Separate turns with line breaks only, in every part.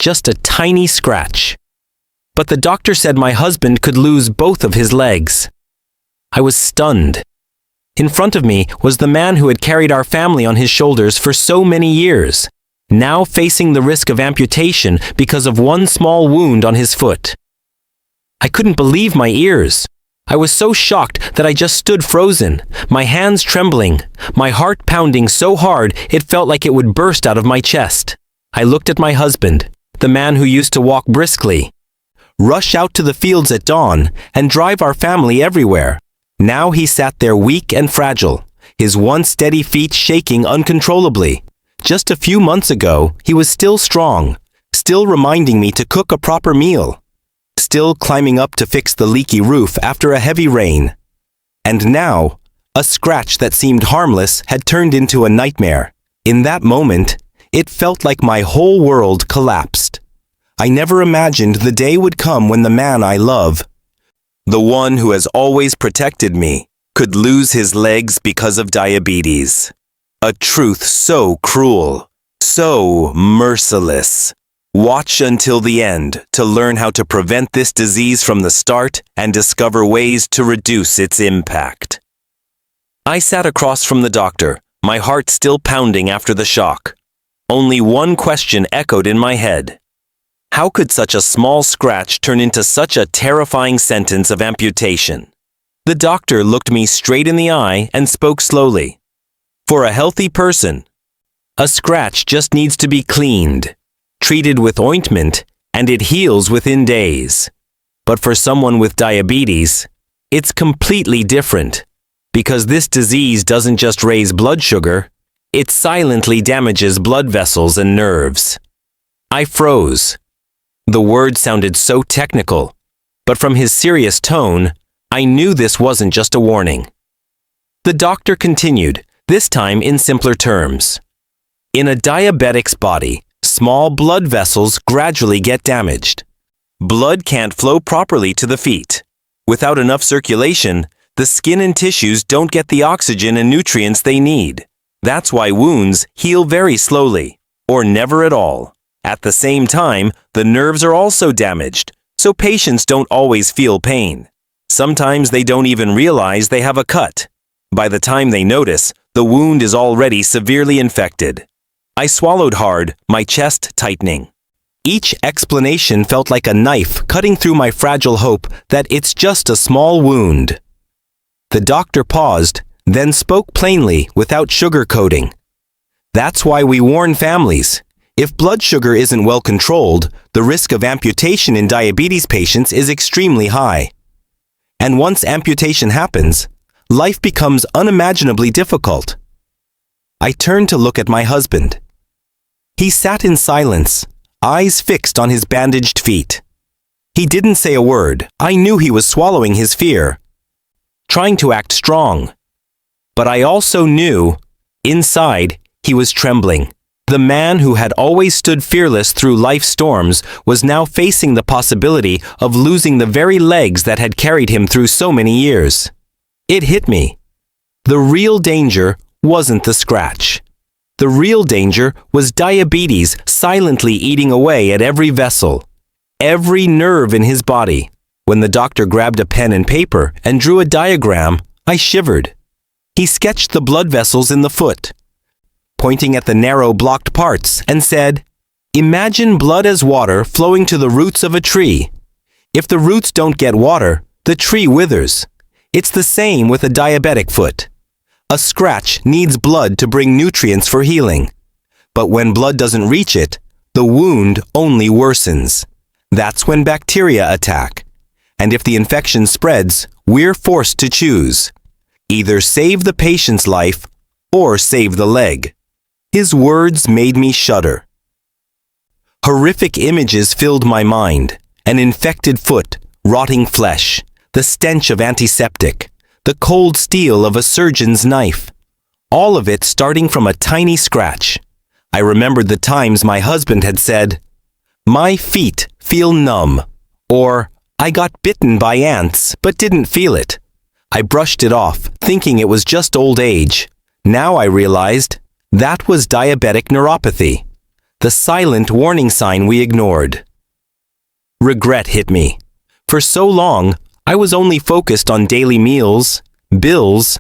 just a tiny scratch. But the doctor said my husband could lose both of his legs. I was stunned. In front of me was the man who had carried our family on his shoulders for so many years, now facing the risk of amputation because of one small wound on his foot. I couldn't believe my ears. I was so shocked that I just stood frozen, my hands trembling, my heart pounding so hard it felt like it would burst out of my chest. I looked at my husband, the man who used to walk briskly, rush out to the fields at dawn, and drive our family everywhere. Now he sat there weak and fragile, his once steady feet shaking uncontrollably. Just a few months ago, he was still strong, still reminding me to cook a proper meal, still climbing up to fix the leaky roof after a heavy rain. And now, a scratch that seemed harmless had turned into a nightmare. In that moment, it felt like my whole world collapsed. I never imagined the day would come when the man I love, the one who has always protected me, could lose his legs because of diabetes. A truth so cruel, so merciless. Watch until the end to learn how to prevent this disease from the start and discover ways to reduce its impact. I sat across from the doctor, my heart still pounding after the shock. Only one question echoed in my head. How could such a small scratch turn into such a terrifying sentence of amputation? The doctor looked me straight in the eye and spoke slowly. For a healthy person, a scratch just needs to be cleaned, treated with ointment, and it heals within days. But for someone with diabetes, it's completely different, because this disease doesn't just raise blood sugar, it silently damages blood vessels and nerves. I froze. The word sounded so technical, but from his serious tone, I knew this wasn't just a warning. The doctor continued, this time in simpler terms. In a diabetic's body, small blood vessels gradually get damaged. Blood can't flow properly to the feet. Without enough circulation, the skin and tissues don't get the oxygen and nutrients they need. That's why wounds heal very slowly, or never at all. At the same time, the nerves are also damaged, so patients don't always feel pain. Sometimes they don't even realize they have a cut. By the time they notice, the wound is already severely infected. I swallowed hard, my chest tightening. Each explanation felt like a knife cutting through my fragile hope that it's just a small wound. The doctor paused, then spoke plainly without sugarcoating. That's why we warn families. If blood sugar isn't well controlled, the risk of amputation in diabetes patients is extremely high. And once amputation happens, life becomes unimaginably difficult. I turned to look at my husband. He sat in silence, eyes fixed on his bandaged feet. He didn't say a word. I knew he was swallowing his fear, trying to act strong. But I also knew, inside, he was trembling. The man who had always stood fearless through life's storms was now facing the possibility of losing the very legs that had carried him through so many years. It hit me. The real danger wasn't the scratch. The real danger was diabetes silently eating away at every vessel, every nerve in his body. When the doctor grabbed a pen and paper and drew a diagram, I shivered. He sketched the blood vessels in the foot, pointing at the narrow blocked parts, and said, "Imagine blood as water flowing to the roots of a tree. If the roots don't get water, the tree withers. It's the same with a diabetic foot. A scratch needs blood to bring nutrients for healing. But when blood doesn't reach it, the wound only worsens. That's when bacteria attack. And if the infection spreads, we're forced to choose. Either save the patient's life or save the leg." His words made me shudder. Horrific images filled my mind. An infected foot, rotting flesh, the stench of antiseptic, the cold steel of a surgeon's knife. All of it starting from a tiny scratch. I remembered the times my husband had said, "My feet feel numb," or "I got bitten by ants but didn't feel it." I brushed it off, thinking it was just old age. Now I realized that was diabetic neuropathy. the silent warning sign we ignored. Regret hit me. For so long, I was only focused on daily meals, bills,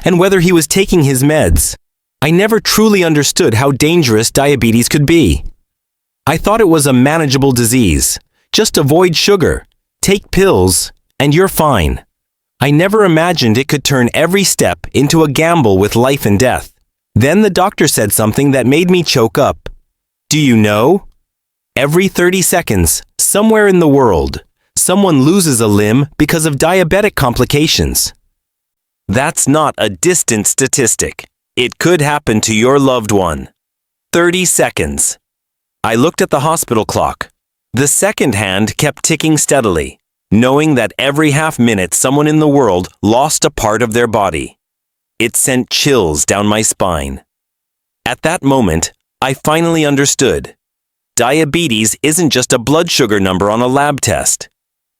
and whether he was taking his meds. I never truly understood how dangerous diabetes could be. I thought it was a manageable disease. Just avoid sugar, take pills, and you're fine. I never imagined it could turn every step into a gamble with life and death. Then the doctor said something that made me choke up. Do you know? Every 30 seconds, somewhere in the world, someone loses a limb because of diabetic complications. That's not a distant statistic. It could happen to your loved one. 30 seconds. I looked at the hospital clock. The second hand kept ticking steadily, knowing that every half minute someone in the world lost a part of their body. It sent chills down my spine. At that moment, I finally understood. Diabetes isn't just a blood sugar number on a lab test.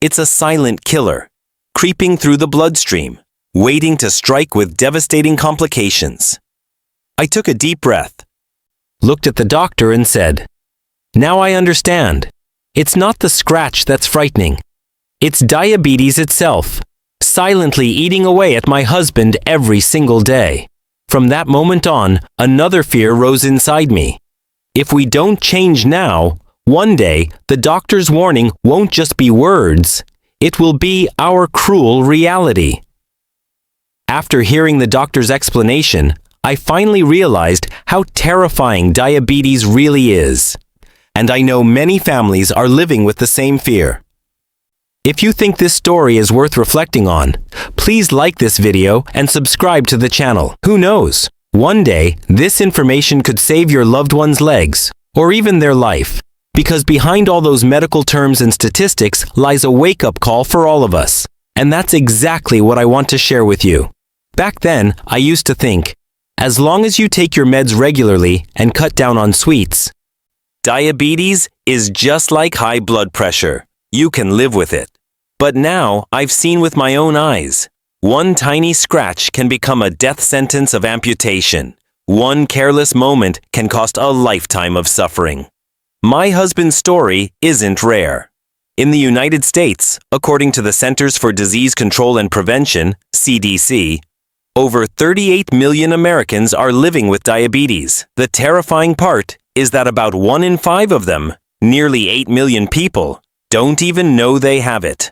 It's a silent killer, creeping through the bloodstream, waiting to strike with devastating complications. I took a deep breath, looked at the doctor and said, "Now I understand. It's not the scratch that's frightening. It's diabetes itself, silently eating away at my husband every single day." From that moment on, another fear rose inside me. If we don't change now, one day the doctor's warning won't just be words, it will be our cruel reality. After hearing the doctor's explanation, I finally realized how terrifying diabetes really is. And I know many families are living with the same fear. If you think this story is worth reflecting on, please like this video and subscribe to the channel. Who knows? One day, this information could save your loved one's legs, or even their life. Because behind all those medical terms and statistics lies a wake-up call for all of us. And that's exactly what I want to share with you. Back then, I used to think, as long as you take your meds regularly and cut down on sweets, diabetes is just like high blood pressure. You can live with it. But now, I've seen with my own eyes. One tiny scratch can become a death sentence of amputation. One careless moment can cost a lifetime of suffering. My husband's story isn't rare. In the United States, according to the Centers for Disease Control and Prevention, CDC, over 38 million Americans are living with diabetes. The terrifying part is that about 1 in 5 of them, nearly 8 million people, don't even know they have it.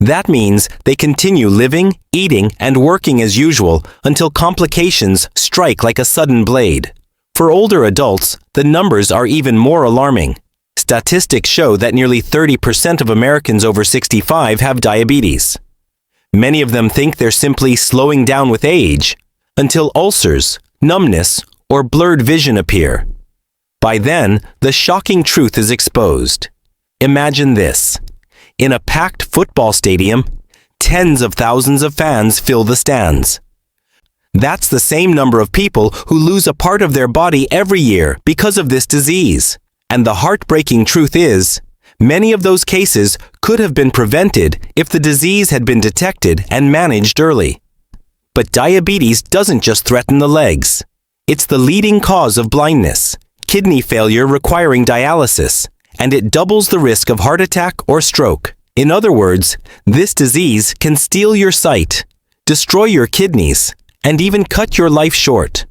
That means they continue living, eating, and working as usual until complications strike like a sudden blade. For older adults, the numbers are even more alarming. Statistics show that nearly 30% of Americans over 65 have diabetes. Many of them think they're simply slowing down with age, until ulcers, numbness, or blurred vision appear. By then, the shocking truth is exposed. Imagine this. In a packed football stadium, tens of thousands of fans fill the stands. That's the same number of people who lose a part of their body every year because of this disease. And the heartbreaking truth is, many of those cases could have been prevented if the disease had been detected and managed early. But diabetes doesn't just threaten the legs. It's the leading cause of blindness, kidney failure requiring dialysis, and it doubles the risk of heart attack or stroke. In other words, this disease can steal your sight, destroy your kidneys, and even cut your life short.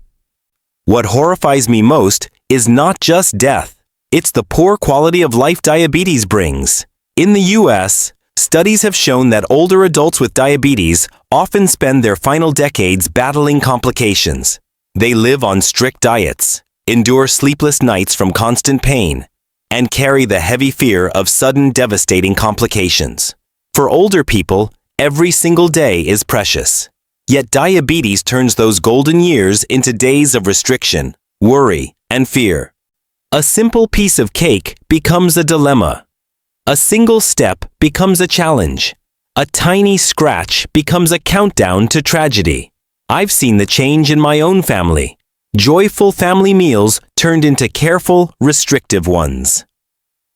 What horrifies me most is not just death. It's the poor quality of life diabetes brings. In the US, studies have shown that older adults with diabetes often spend their final decades battling complications. They live on strict diets, endure sleepless nights from constant pain, and carry the heavy fear of sudden devastating complications. For older people, every single day is precious. Yet diabetes turns those golden years into days of restriction, worry, and fear. A simple piece of cake becomes a dilemma. A single step becomes a challenge. A tiny scratch becomes a countdown to tragedy. I've seen the change in my own family. Joyful family meals turned into careful, restrictive ones.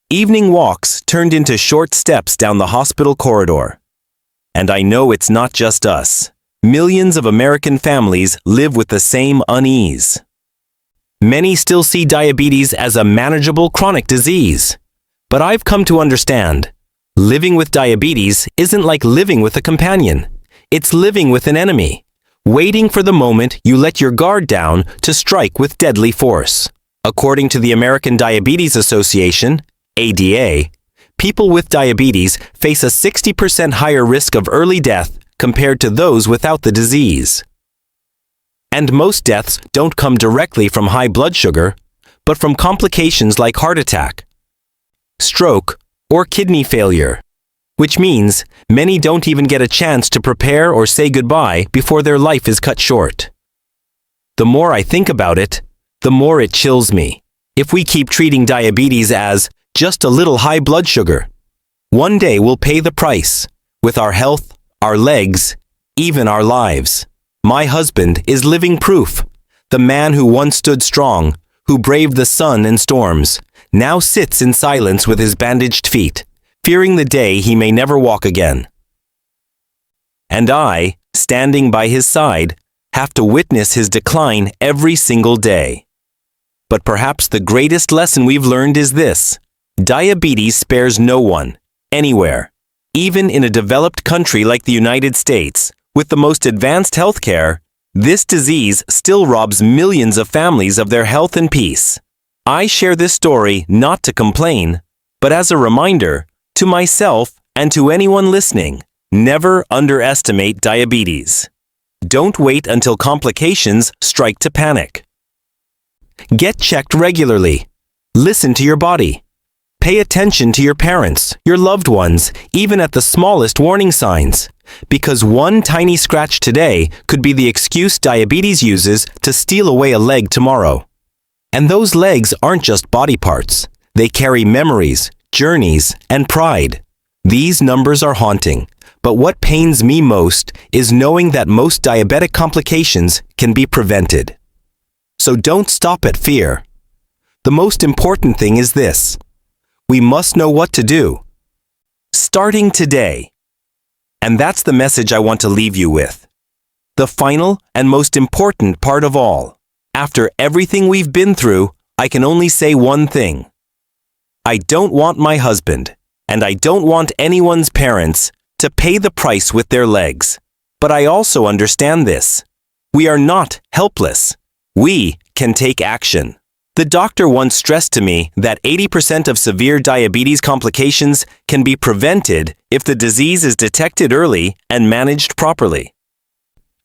Evening walks turned into short steps down the hospital corridor. And I know it's not just us. Millions of American families live with the same unease. Many still see diabetes as a manageable chronic disease. But I've come to understand, living with diabetes isn't like living with a companion. It's living with an enemy, waiting for the moment you let your guard down to strike with deadly force. According to the American Diabetes Association, ADA, people with diabetes face a 60% higher risk of early death compared to those without the disease. And most deaths don't come directly from high blood sugar, but from complications like heart attack, stroke, or kidney failure, which means many don't even get a chance to prepare or say goodbye before their life is cut short. The more I think about it, the more it chills me. If we keep treating diabetes as just a little high blood sugar, one day we'll pay the price with our health, our legs, even our lives. My husband is living proof. The man who once stood strong, who braved the sun and storms, now sits in silence with his bandaged feet, fearing the day he may never walk again. And I, standing by his side, have to witness his decline every single day. But perhaps the greatest lesson we've learned is this: diabetes spares no one, anywhere. Even in a developed country like the United States, with the most advanced healthcare, this disease still robs millions of families of their health and peace. I share this story not to complain, but as a reminder to myself and to anyone listening: never underestimate diabetes. Don't wait until complications strike to panic. Get checked regularly. Listen to your body. Pay attention to your parents, your loved ones, even at the smallest warning signs, because one tiny scratch today could be the excuse diabetes uses to steal away a leg tomorrow. And those legs aren't just body parts. They carry memories, journeys, and pride. These numbers are haunting, but what pains me most is knowing that most diabetic complications can be prevented. So don't stop at fear. The most important thing is this: we must know what to do, starting today. And that's the message I want to leave you with. The final and most important part of all. After everything we've been through, I can only say one thing. I don't want my husband, and I don't want anyone's parents, to pay the price with their legs. But I also understand this: we are not helpless. We can take action. The doctor once stressed to me that 80% of severe diabetes complications can be prevented if the disease is detected early and managed properly.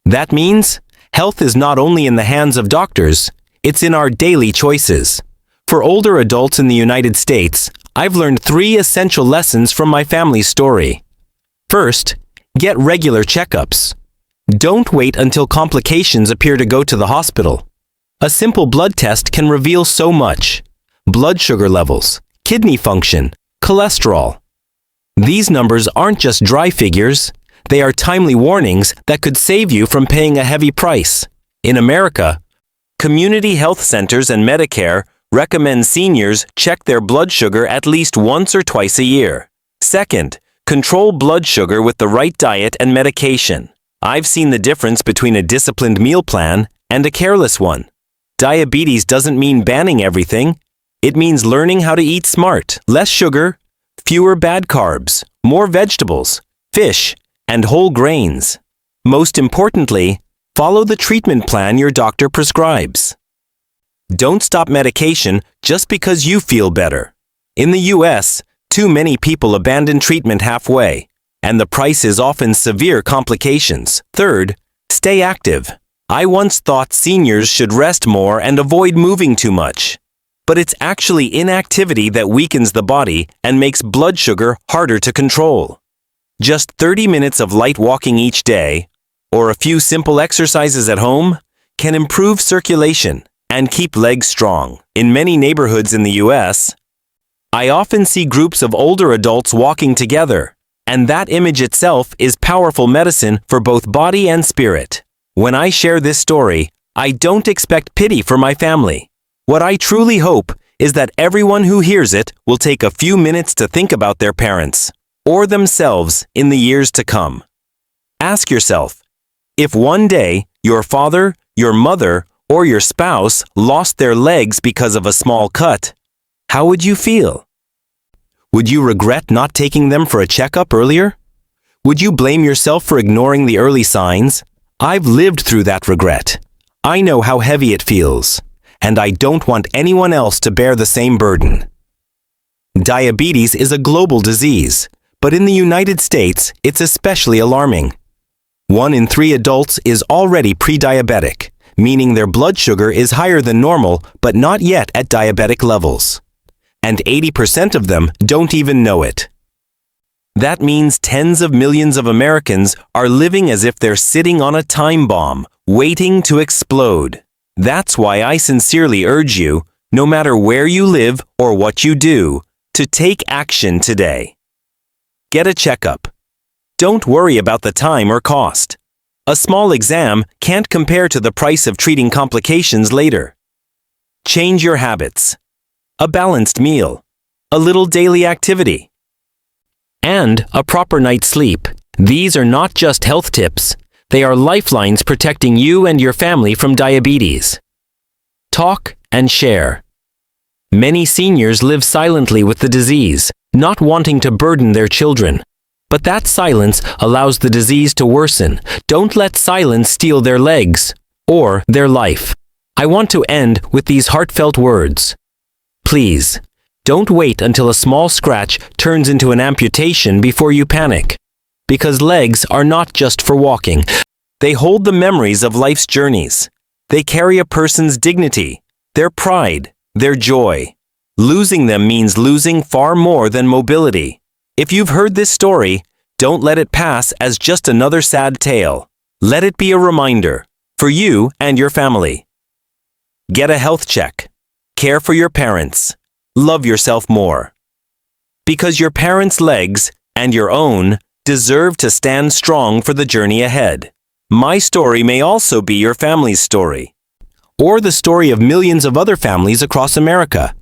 That means health is not only in the hands of doctors, it's in our daily choices. For older adults in the United States, I've learned 3 essential lessons from my family's story. First, get regular checkups. Don't wait until complications appear to go to the hospital. A simple blood test can reveal so much: blood sugar levels, kidney function, cholesterol. These numbers aren't just dry figures, they are timely warnings that could save you from paying a heavy price. In America, community health centers and Medicare recommend seniors check their blood sugar at least once or twice a year. Second, control blood sugar with the right diet and medication. I've seen the difference between a disciplined meal plan and a careless one. Diabetes doesn't mean banning everything. It means learning how to eat smart: less sugar, fewer bad carbs, more vegetables, fish, and whole grains. Most importantly, follow the treatment plan your doctor prescribes. Don't stop medication just because you feel better. In the US, too many people abandon treatment halfway, and the price is often severe complications. Third, stay active. I once thought seniors should rest more and avoid moving too much. But it's actually inactivity that weakens the body and makes blood sugar harder to control. Just 30 minutes of light walking each day, or a few simple exercises at home, can improve circulation and keep legs strong. In many neighborhoods in the US, I often see groups of older adults walking together, and that image itself is powerful medicine for both body and spirit. When I share this story, I don't expect pity for my family. What I truly hope is that everyone who hears it will take a few minutes to think about their parents, or themselves in the years to come. Ask yourself, if one day your father, your mother, or your spouse lost their legs because of a small cut, how would you feel? Would you regret not taking them for a checkup earlier? Would you blame yourself for ignoring the early signs? I've lived through that regret. I know how heavy it feels, and I don't want anyone else to bear the same burden. Diabetes is a global disease, but in the United States, it's especially alarming. 1 in 3 adults is already pre-diabetic, meaning their blood sugar is higher than normal but not yet at diabetic levels. And 80% of them don't even know it. That means tens of millions of Americans are living as if they're sitting on a time bomb, waiting to explode. That's why I sincerely urge you, no matter where you live or what you do, to take action today. Get a checkup. Don't worry about the time or cost. A small exam can't compare to the price of treating complications later. Change your habits. A balanced meal. A little daily activity. And a proper night's sleep. These are not just health tips. They are lifelines protecting you and your family from diabetes. Talk and share. Many seniors live silently with the disease, not wanting to burden their children. But that silence allows the disease to worsen. Don't let silence steal their legs or their life. I want to end with these heartfelt words. Please, don't wait until a small scratch turns into an amputation before you panic. Because legs are not just for walking. They hold the memories of life's journeys. They carry a person's dignity, their pride, their joy. Losing them means losing far more than mobility. If you've heard this story, don't let it pass as just another sad tale. Let it be a reminder for you and your family. Get a health check. Care for your parents. Love yourself more. Because your parents' legs and your own deserve to stand strong for the journey ahead. My story may also be your family's story, or the story of millions of other families across America.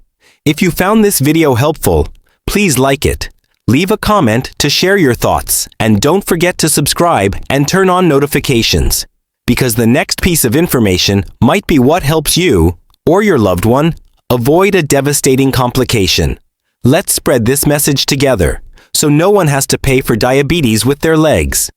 If you found this video helpful, please like it. Leave a comment to share your thoughts, and don't forget to subscribe and turn on notifications, because the next piece of information might be what helps you, or your loved one, avoid a devastating complication. Let's spread this message together, so no one has to pay for diabetes with their legs.